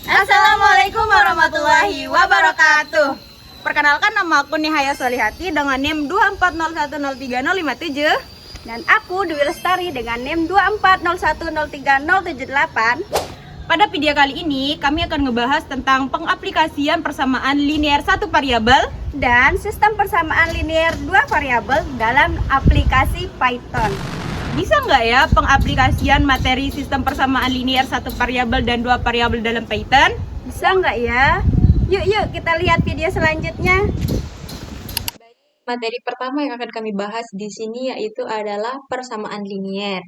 Assalamualaikum warahmatullahi wabarakatuh. Perkenalkan, nama aku Nihaya Solihati dengan NIM 240103057. Dan aku Dwi Lestari dengan NIM 240103078. Pada video kali ini kami akan ngebahas tentang pengaplikasian persamaan linear satu variabel dan sistem persamaan linear dua variabel dalam aplikasi Python. Bisa nggak ya pengaplikasian materi sistem persamaan linear satu variabel dan dua variabel dalam Python? Bisa nggak ya? Yuk kita lihat video selanjutnya. Materi pertama yang akan kami bahas di sini yaitu adalah persamaan linear.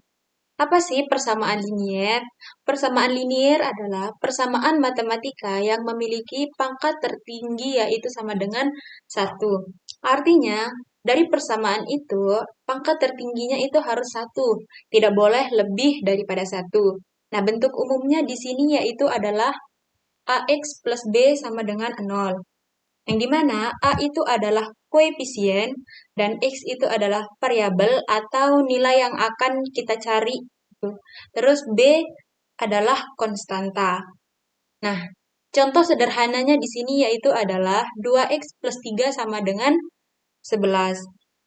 Apa sih persamaan linear? Persamaan linear adalah persamaan matematika yang memiliki pangkat tertinggi yaitu sama dengan 1. Artinya, dari persamaan itu, pangkat tertingginya itu harus 1, tidak boleh lebih daripada 1. Nah, bentuk umumnya di sini yaitu adalah AX plus B sama dengan 0. Yang dimana A itu adalah koefisien dan X itu adalah variabel atau nilai yang akan kita cari. Terus B adalah konstanta. Nah, contoh sederhananya di sini yaitu adalah 2X plus 3 sama dengan 11.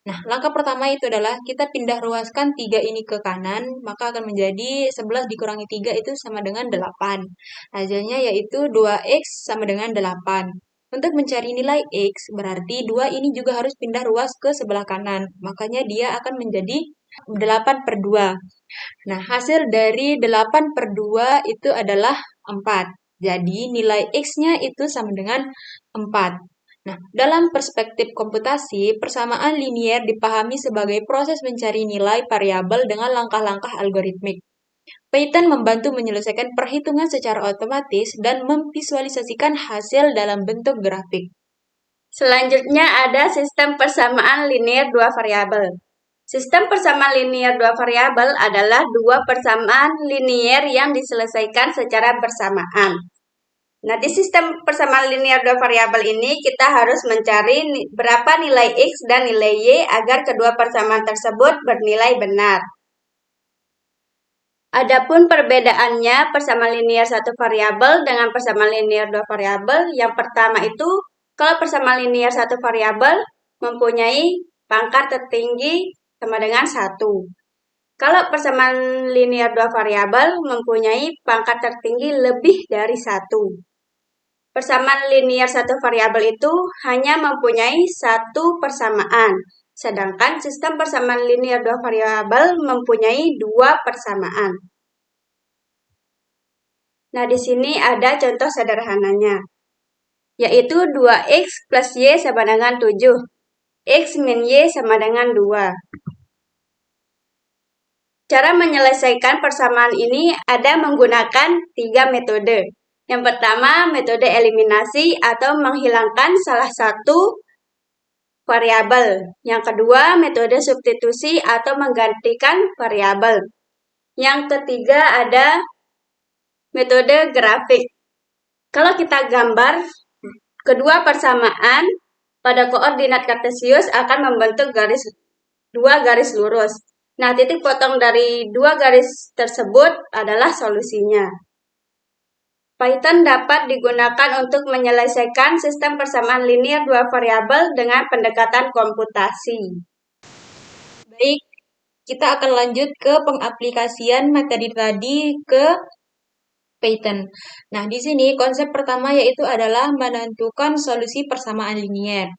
Nah, langkah pertama itu adalah kita pindah ruaskan 3 ini ke kanan, maka akan menjadi 11 dikurangi 3 itu sama dengan 8. Hasilnya yaitu 2X sama dengan 8. Untuk mencari nilai X, berarti 2 ini juga harus pindah ruas ke sebelah kanan. Makanya dia akan menjadi 8 per 2. Nah, hasil dari 8 per 2 itu adalah 4. Jadi, nilai X-nya itu sama dengan 4. Nah, dalam perspektif komputasi, persamaan linear dipahami sebagai proses mencari nilai variabel dengan langkah-langkah algoritmik. Python membantu menyelesaikan perhitungan secara otomatis dan memvisualisasikan hasil dalam bentuk grafik. Selanjutnya ada sistem persamaan linear dua variabel. Sistem persamaan linear dua variabel adalah dua persamaan linear yang diselesaikan secara bersamaan. Nah, di sistem persamaan linear dua variabel ini kita harus mencari berapa nilai X dan nilai Y agar kedua persamaan tersebut bernilai benar. Adapun perbedaannya persamaan linear satu variabel dengan persamaan linear dua variabel, yang pertama itu kalau persamaan linear satu variabel mempunyai pangkat tertinggi sama dengan 1. Kalau persamaan linear dua variabel mempunyai pangkat tertinggi lebih dari 1. Persamaan linear satu variabel itu hanya mempunyai satu persamaan, sedangkan sistem persamaan linear dua variabel mempunyai dua persamaan. Nah, di sini ada contoh sederhananya, yaitu 2X plus Y sama dengan 7. X min Y sama dengan 2. Cara menyelesaikan persamaan ini ada menggunakan 3 metode. Yang pertama, metode eliminasi atau menghilangkan salah satu variabel. Yang kedua, metode substitusi atau menggantikan variabel. Yang ketiga ada metode grafik. Kalau kita gambar kedua persamaan pada koordinat kartesius akan membentuk dua garis lurus. Nah, titik potong dari dua garis tersebut adalah solusinya. Python dapat digunakan untuk menyelesaikan sistem persamaan linear dua variabel dengan pendekatan komputasi. Baik, kita akan lanjut ke pengaplikasian materi tadi ke Python. Nah, di sini konsep pertama yaitu adalah menentukan solusi persamaan linear.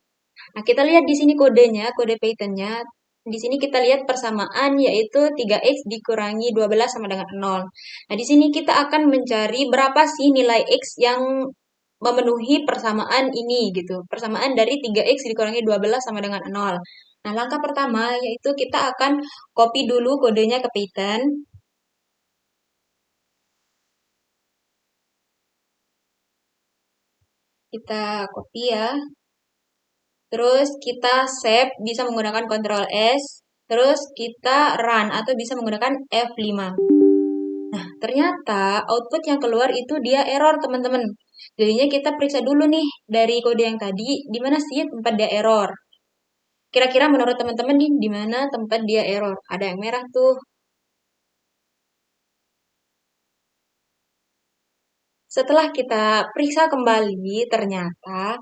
Nah, kita lihat di sini kodenya, kode Python-nya. Di sini kita lihat persamaan yaitu 3x dikurangi 12 sama dengan 0. Nah, di sini kita akan mencari berapa sih nilai x yang memenuhi persamaan ini gitu. Persamaan dari 3x dikurangi 12 sama dengan 0. Nah, langkah pertama yaitu kita akan copy dulu kodenya ke Python. Kita copy ya. Terus kita save bisa menggunakan Ctrl S. Terus kita run atau bisa menggunakan F5. Nah, ternyata output yang keluar itu dia error, teman-teman. Jadinya kita periksa dulu nih dari kode yang tadi, di mana sih tempat dia error. Kira-kira menurut teman-teman nih, di mana tempat dia error? Ada yang merah tuh. setelah kita periksa kembali, ternyata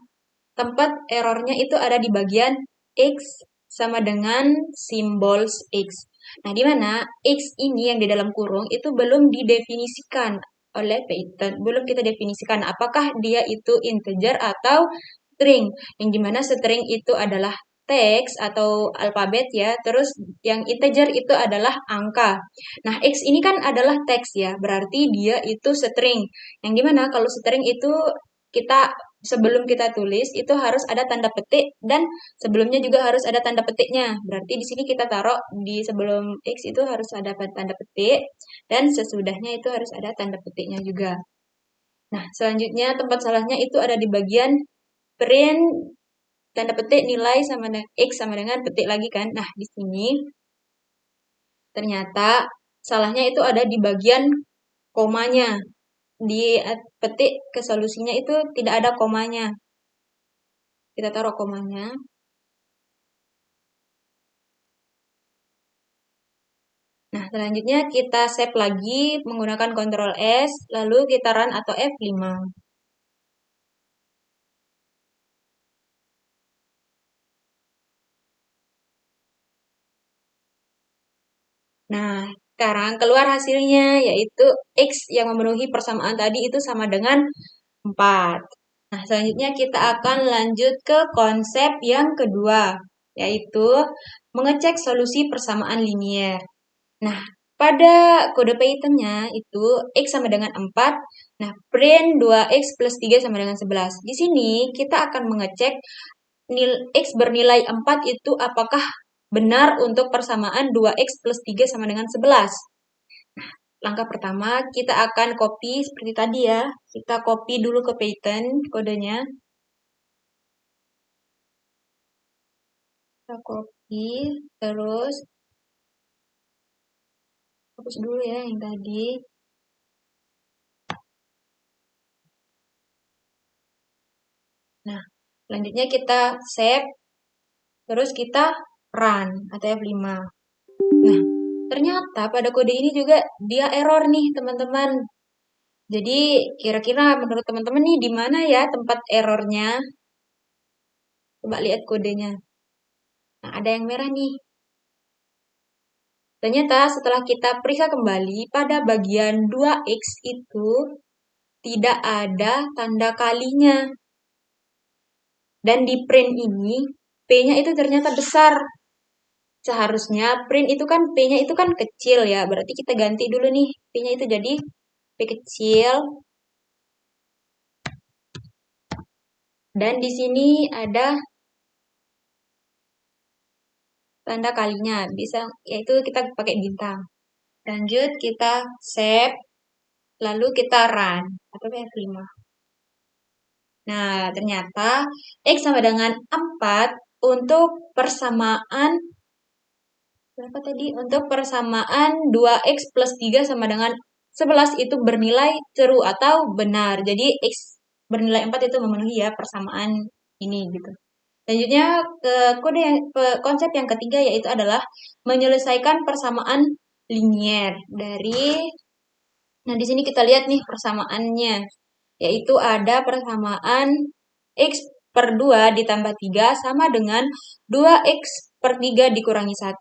tempat errornya itu ada di bagian X sama dengan simbol X. Nah, di mana X ini yang di dalam kurung itu belum didefinisikan oleh Python. Belum kita definisikan apakah dia itu integer atau string. Yang dimana string itu adalah teks atau alfabet ya, terus yang integer itu adalah angka. Nah, X ini kan adalah teks ya, berarti dia itu string. Yang dimana kalau string itu kita sebelum kita tulis itu harus ada tanda petik dan sebelumnya juga harus ada tanda petiknya. Berarti di sini kita taruh di sebelum X itu harus ada tanda petik dan sesudahnya itu harus ada tanda petiknya juga. Nah, selanjutnya tempat salahnya itu ada di bagian print tanda petik nilai sama dengan X sama dengan petik lagi kan. Nah, di sini ternyata salahnya itu ada di bagian komanya. Di petik ke solusinya itu tidak ada komanya. Kita taruh komanya. Nah, selanjutnya kita save lagi menggunakan Ctrl S, lalu kita run atau F5. Nah, sekarang keluar hasilnya, yaitu X yang memenuhi persamaan tadi itu sama dengan 4. Nah, selanjutnya kita akan lanjut ke konsep yang kedua, yaitu mengecek solusi persamaan linier. Nah, pada kode Python-nya itu X sama dengan 4, nah print 2X plus 3 sama dengan 11. Di sini kita akan mengecek X bernilai 4 itu apakah benar untuk persamaan 2X plus 3 sama dengan 11. Nah, langkah pertama kita akan copy seperti tadi ya. Kita copy dulu ke Python kodenya. Kita copy, terus hapus dulu ya yang tadi. Nah, selanjutnya kita save, terus kita run atau F5. Nah, ternyata pada kode ini juga dia error nih teman-teman. Jadi kira-kira menurut teman-teman nih di mana ya tempat errornya? Coba lihat kodenya. Nah, ada yang merah nih. Ternyata setelah kita periksa kembali pada bagian 2X itu tidak ada tanda kalinya. Dan di print ini P-nya itu ternyata besar. Seharusnya print itu kan P-nya itu kan kecil ya. Berarti kita ganti dulu nih. P-nya itu jadi P kecil. Dan di sini ada tanda kalinya. Bisa yaitu kita pakai bintang. Lanjut kita save. Lalu kita run atau F5. Nah, ternyata X sama dengan 4 untuk persamaan berapa tadi? Untuk persamaan 2X plus 3 sama dengan 11 itu bernilai true atau benar. Jadi X bernilai 4 itu memenuhi ya persamaan ini gitu. Selanjutnya ke konsep yang ketiga yaitu adalah menyelesaikan persamaan linier dari. Nah, di sini kita lihat nih persamaannya, yaitu ada persamaan X per 2 ditambah 3 sama dengan 2X per 3 dikurangi 1.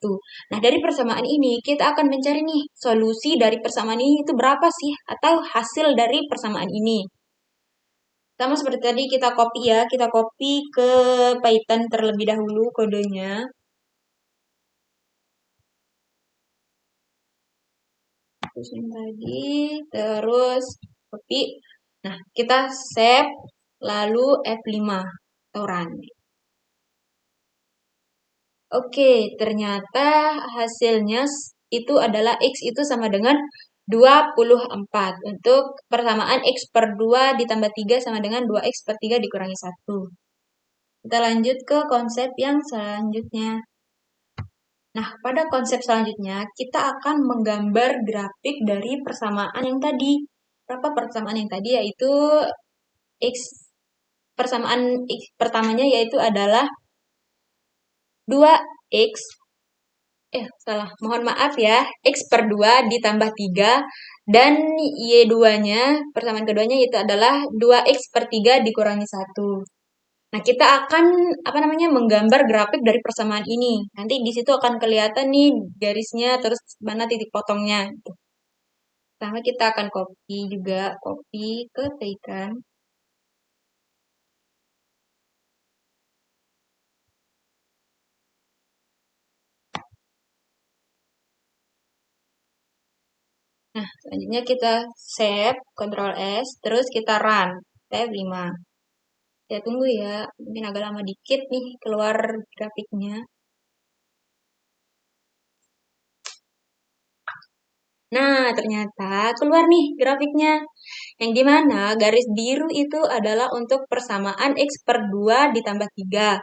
Nah, dari persamaan ini kita akan mencari nih solusi dari persamaan ini itu berapa sih atau hasil dari persamaan ini. Sama seperti tadi kita copy ya, kita copy ke Python terlebih dahulu kodenya. Terus yang tadi, terus copy. Nah, kita save, lalu F5 atau run. Oke, ternyata hasilnya itu adalah X itu sama dengan 24. Untuk persamaan X per 2 ditambah 3 sama dengan 2X per 3 dikurangi 1. Kita lanjut ke konsep yang selanjutnya. Nah, pada konsep selanjutnya, kita akan menggambar grafik dari persamaan yang tadi. Berapa persamaan yang tadi? Yaitu X, persamaan X pertamanya yaitu adalah 2X Salah. Mohon maaf ya. X per 2 ditambah 3 dan Y2-nya, persamaan keduanya itu adalah 2X per 3 dikurangi 1. Nah, kita akan menggambar grafik dari persamaan ini. Nanti di situ akan kelihatan nih garisnya, terus mana titik potongnya. Pertama kita akan copy ke tarikan. Nah, selanjutnya kita save, Ctrl S, terus kita run, F5. Ya tunggu ya, mungkin agak lama dikit nih keluar grafiknya. Nah, ternyata keluar nih grafiknya. Yang dimana garis biru itu adalah untuk persamaan X per 2 ditambah 3.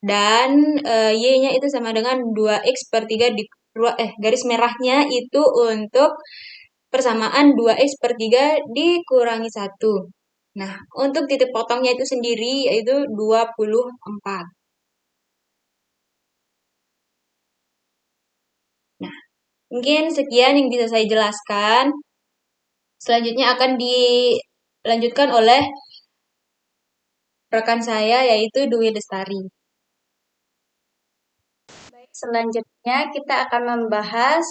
Dan Y-nya itu sama dengan 2X per 3 garis merahnya itu untuk persamaan 2X per 3 dikurangi 1. Nah, untuk titik potongnya itu sendiri yaitu 24. Nah, mungkin sekian yang bisa saya jelaskan. Selanjutnya akan dilanjutkan oleh rekan saya yaitu Dwi Lestari. Selanjutnya kita akan membahas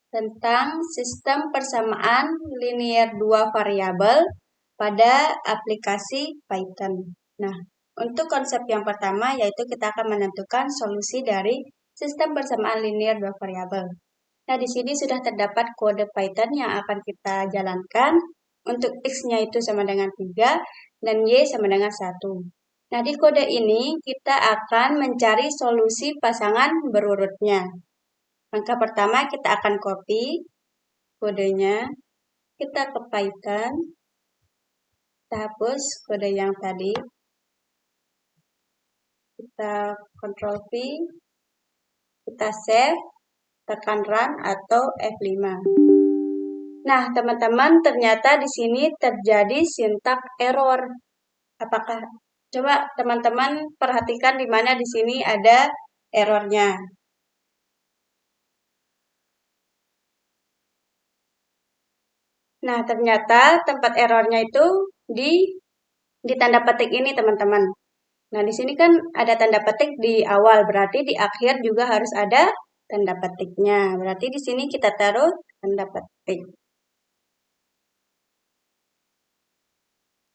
tentang sistem persamaan linear dua variabel pada aplikasi Python. Nah, untuk konsep yang pertama yaitu kita akan menentukan solusi dari sistem persamaan linear dua variabel. Nah, di sini sudah terdapat kode Python yang akan kita jalankan. Untuk X-nya itu sama dengan 3 dan Y sama dengan 1. Nah, di kode ini kita akan mencari solusi pasangan berurutnya. Langkah pertama kita akan copy kodenya, kita ke Python, kita hapus kode yang tadi, kita Ctrl V, kita save, tekan run atau F5. Nah, teman-teman, ternyata di sini terjadi syntax error. Apakah? Coba teman-teman perhatikan di mana di sini ada errornya. Nah, ternyata tempat errornya itu di tanda petik ini, teman-teman. Nah, di sini kan ada tanda petik di awal, berarti di akhir juga harus ada tanda petiknya. Berarti di sini kita taruh tanda petik.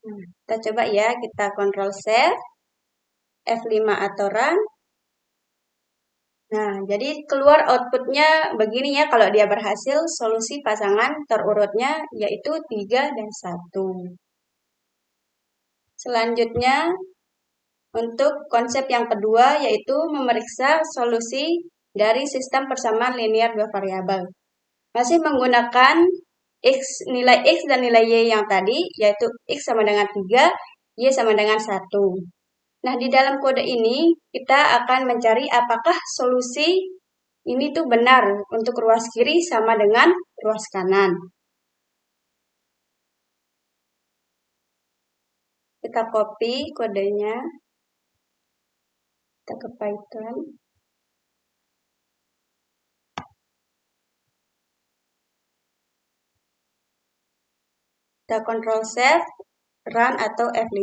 Nah, kita coba ya, kita Ctrl Save, F5 atau Run. Nah, jadi keluar outputnya begini ya, kalau dia berhasil, solusi pasangan terurutnya yaitu 3 dan 1. Selanjutnya, untuk konsep yang kedua yaitu memeriksa solusi dari sistem persamaan linear dua variabel. Masih menggunakan nilai X dan nilai Y yang tadi, yaitu X sama dengan 3, Y sama dengan 1. Nah, di dalam kode ini kita akan mencari apakah solusi ini tuh benar untuk ruas kiri sama dengan ruas kanan. Kita copy kodenya, kita ke Python. Kita Ctrl Save, Run atau F5.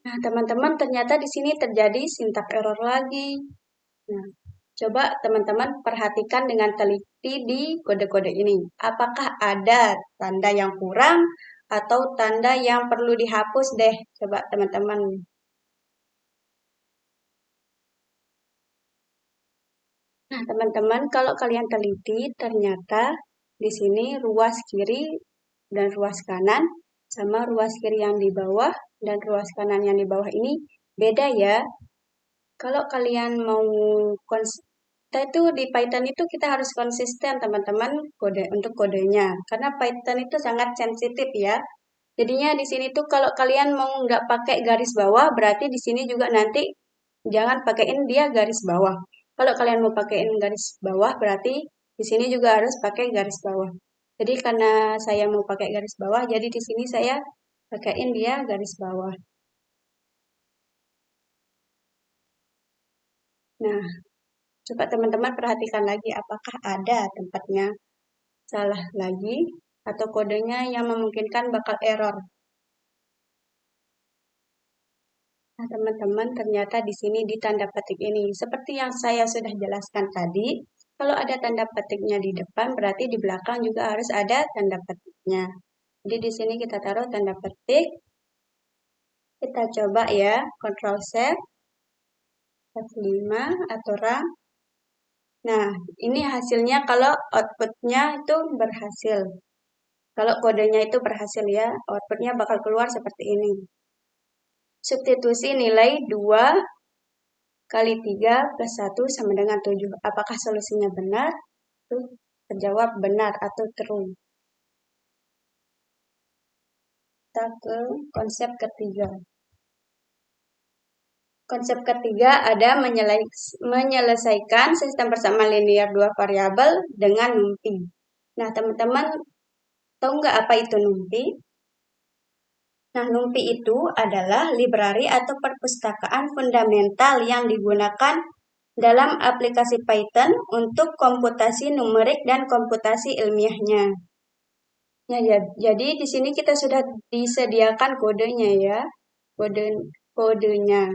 Nah, teman-teman, ternyata di sini terjadi syntax error lagi. Nah, coba teman-teman perhatikan dengan teliti di kode-kode ini. Apakah ada tanda yang kurang atau tanda yang perlu dihapus deh? Coba teman-teman. Nah, teman-teman, kalau kalian teliti, ternyata di sini ruas kiri dan ruas kanan sama ruas kiri yang di bawah dan ruas kanan yang di bawah ini beda ya. Kalau kalian mau kita itu di Python itu kita harus konsisten teman-teman untuk kodenya karena Python itu sangat sensitif ya. Jadinya di sini tuh kalau kalian mau nggak pakai garis bawah berarti di sini juga nanti jangan pakaiin dia garis bawah. Kalau kalian mau pakaiin garis bawah berarti di sini juga harus pakai garis bawah. Jadi karena saya mau pakai garis bawah jadi di sini saya pakaiin dia garis bawah. Nah, Coba teman-teman perhatikan lagi apakah ada tempatnya salah lagi atau kodenya yang memungkinkan bakal error. Nah, teman-teman, ternyata di sini di tanda petik ini, seperti yang saya sudah jelaskan tadi, kalau ada tanda petiknya di depan, berarti di belakang juga harus ada tanda petiknya. Jadi di sini kita taruh tanda petik. Kita coba ya, Ctrl Save, F5 atau run. Nah, ini hasilnya kalau outputnya itu berhasil. Kalau kodenya itu berhasil ya, outputnya bakal keluar seperti ini. Substitusi nilai 2 kali 3 plus 1 sama dengan 7. Apakah solusinya benar? Itu terjawab benar atau true. Kita ke konsep ketiga. Konsep ketiga ada menyelesaikan sistem persamaan linear dua variabel dengan NumPy. Nah, teman-teman tahu nggak apa itu NumPy? Nah, NumPy itu adalah library atau perpustakaan fundamental yang digunakan dalam aplikasi Python untuk komputasi numerik dan komputasi ilmiahnya. Ya, jadi di sini kita sudah disediakan kodenya ya, kodenya.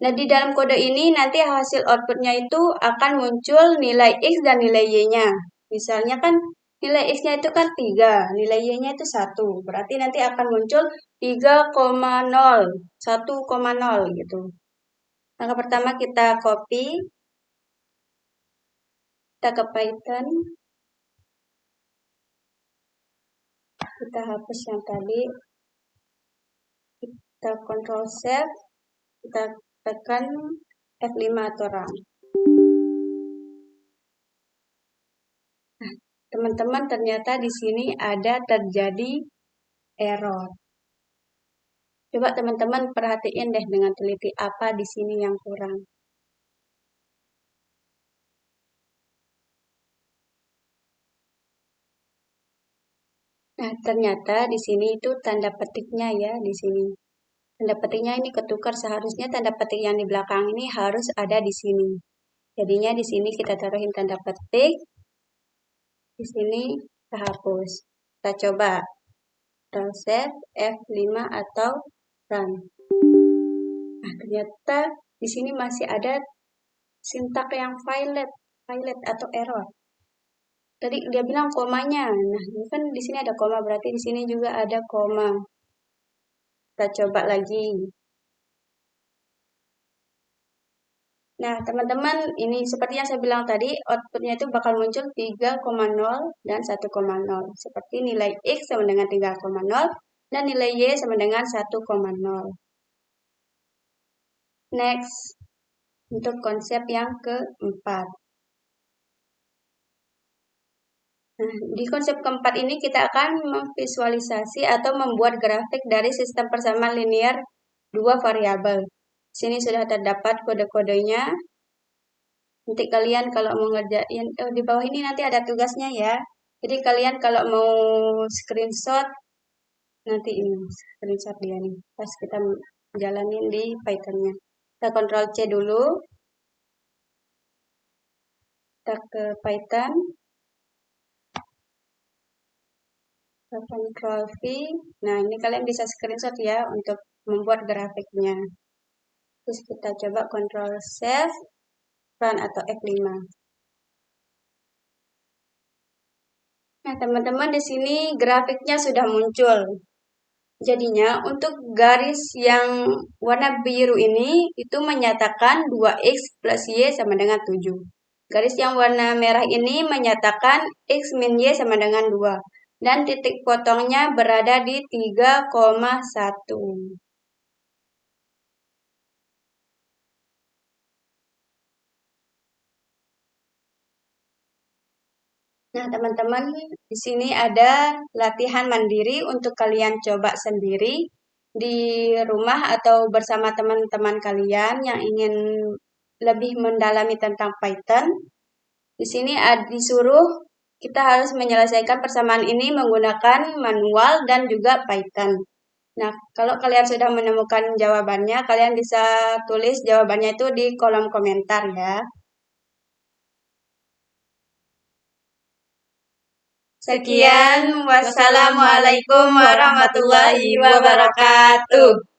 Nah, di dalam kode ini nanti hasil outputnya itu akan muncul nilai X dan nilai Y-nya. Misalnya kan nilai X-nya itu kan 3, nilai Y-nya itu 1. Berarti nanti akan muncul 3,0, 1,0 gitu. Langkah pertama kita copy, kita ke Python, kita hapus yang tadi, kita Ctrl Save, kita tekan F5 atau run. Nah, teman-teman ternyata di sini ada terjadi error. Coba teman-teman perhatiin deh dengan teliti apa di sini yang kurang. Nah, ternyata di sini itu tanda petiknya ya, di sini. Tanda petiknya ini ketukar, seharusnya tanda petik yang di belakang ini harus ada di sini. Jadinya di sini kita taruhin tanda petik, di sini kita hapus. Kita coba Ctrl Save, F5 atau run. Nah, ternyata di sini masih ada sintak yang violet atau error. Tadi dia bilang komanya. Nah, ini kan di sini ada koma, berarti di sini juga ada koma. Kita coba lagi. Nah, teman-teman, ini seperti yang saya bilang tadi, outputnya itu bakal muncul 3,0 dan 1,0. Seperti nilai X sama dengan 3,0 dan nilai Y sama dengan 1,0. Next, untuk konsep yang keempat. Nah, di konsep keempat ini kita akan memvisualisasi atau membuat grafik dari sistem persamaan linear dua variabel. Sini sudah terdapat kode-kodenya. Nanti kalian kalau mau ngerjain, di bawah ini nanti ada tugasnya ya. Jadi kalian kalau mau screenshot, nanti ini screenshot dia nih. Pas kita jalanin di Python-nya. Kita Ctrl C dulu. Kita ke Python. Ctrl V. Nah, ini kalian bisa screenshot ya untuk membuat grafiknya. Terus kita coba Ctrl Save, run atau F5. Nah, teman-teman di sini grafiknya sudah muncul. Jadinya untuk garis yang warna biru ini itu menyatakan 2X plus Y sama dengan 7. Garis yang warna merah ini menyatakan X min Y sama dengan 2. Dan titik potongnya berada di 3,1. Nah, teman-teman, di sini ada latihan mandiri untuk kalian coba sendiri di rumah atau bersama teman-teman kalian yang ingin lebih mendalami tentang Python. Di sini disuruh kita harus menyelesaikan persamaan ini menggunakan manual dan juga Python. Nah, kalau kalian sudah menemukan jawabannya, kalian bisa tulis jawabannya itu di kolom komentar ya. Sekian, wassalamualaikum warahmatullahi wabarakatuh.